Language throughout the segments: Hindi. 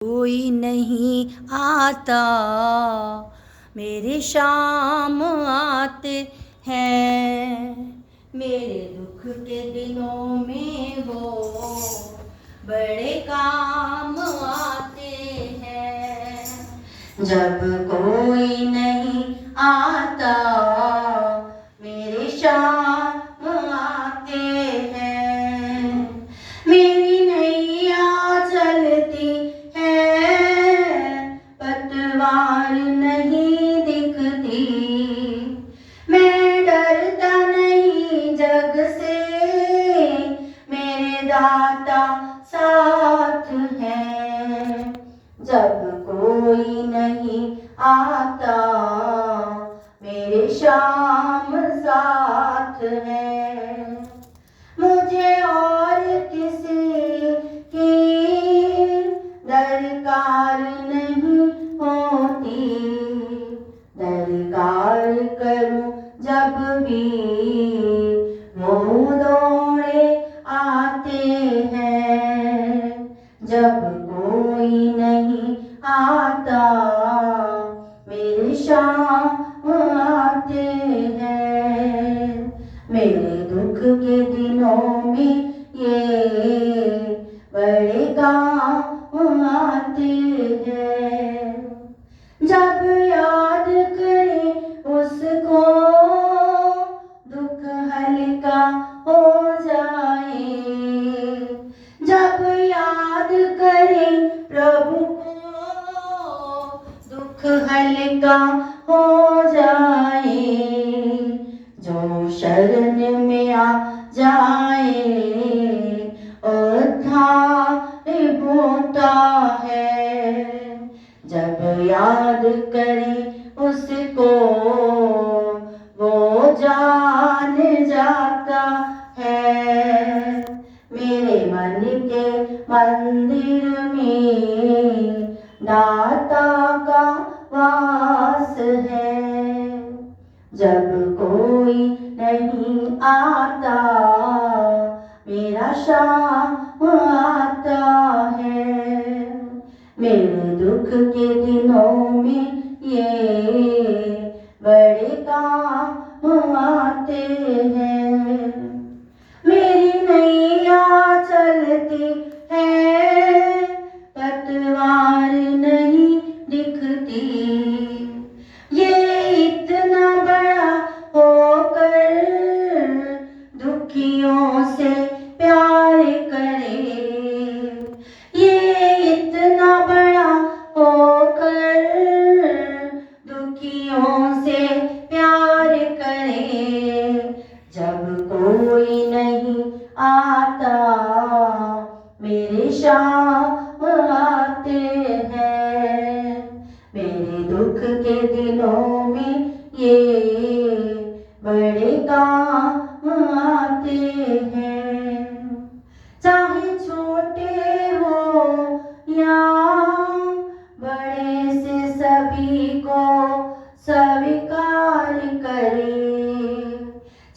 कोई नहीं आता, मेरे शाम आते हैं। मेरे दुख के दिनों में वो बड़े काम आते हैं। जब कोई नहीं आता, मेरे शाम आते हैं। मेरी नैया चलती है, पतवार नहीं दिखती। मैं डरता नहीं जग से, मेरे दाता साथ है। जब कोई नहीं आता, मेरे श्याम साथ है। मुझे और किसी की दरकार नहीं होती, दरकार करूं जब भी वो दौड़े आते हैं। जब कोई नहीं आता, मेरे शाम आते हैं। मेरे दुख के दिनों में ये बड़े काम आते हैं। जब याद करें उसको, दुख हल्का हो जाए। जब याद करें प्रभु को, दुख हल्का हो जाए। जो शरण में आ जाए, उद्धार होता है। जब याद करें उसको, वो जान जाता है। मेरे मन के मंदिर में दाता का वास है। जब कोई नहीं आता, मेरा शाम आता है। मेरे दुख के दिनों में ये बड़े काम आते हैं। मेरी नैया चलती है, पतवार नहीं दिखती। ये इतना बड़ा होकर दुखियों से प्यार करे। ये इतना बड़ा होकर दुखियों से प्यार करे। जब कोई नहीं आता, मेरे शाम आते हैं। मेरे दुख के दिनों में ये बड़े काम आते हैं। चाहे छोटे हो या बड़े, से सभी को स्वीकार करे।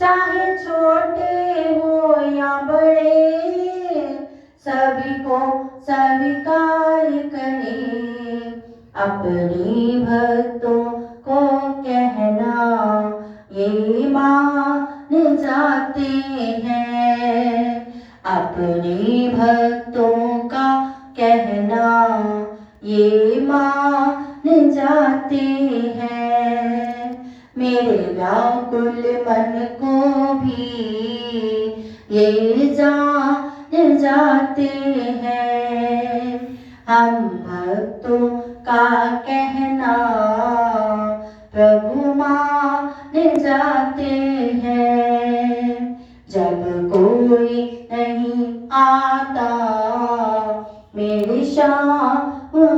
चाहे छोटे हो या बड़े, सभी को स्वीकार करे। अपनी भक्तों को कहना ये मान जाते हैं। अपने भक्तों का कहना ये मान जाते हैं। मेरे व्याकुल मन को भी ये जान जाते हैं। हम भक्तों का कहना प्रभु मान जाते हैं। जब कोई नहीं आता, मेरे शाम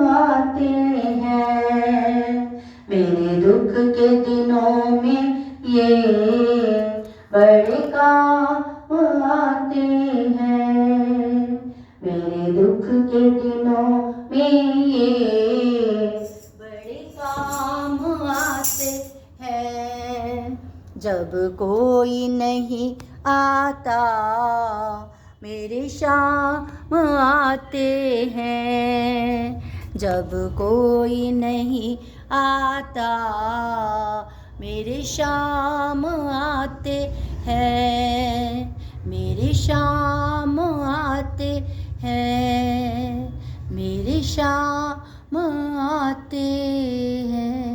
आते हैं। मेरे दुख के दिनों में ये बड़े काम आते हैं। मेरे दुख के दिनों में ये बड़े काम आते हैं। जब कोई नहीं आता, मेरे शाम आते हैं। जब कोई नहीं आता मेरे शाम आते हैं, मेरे शाम आते हैं, मेरे शाम आते हैं।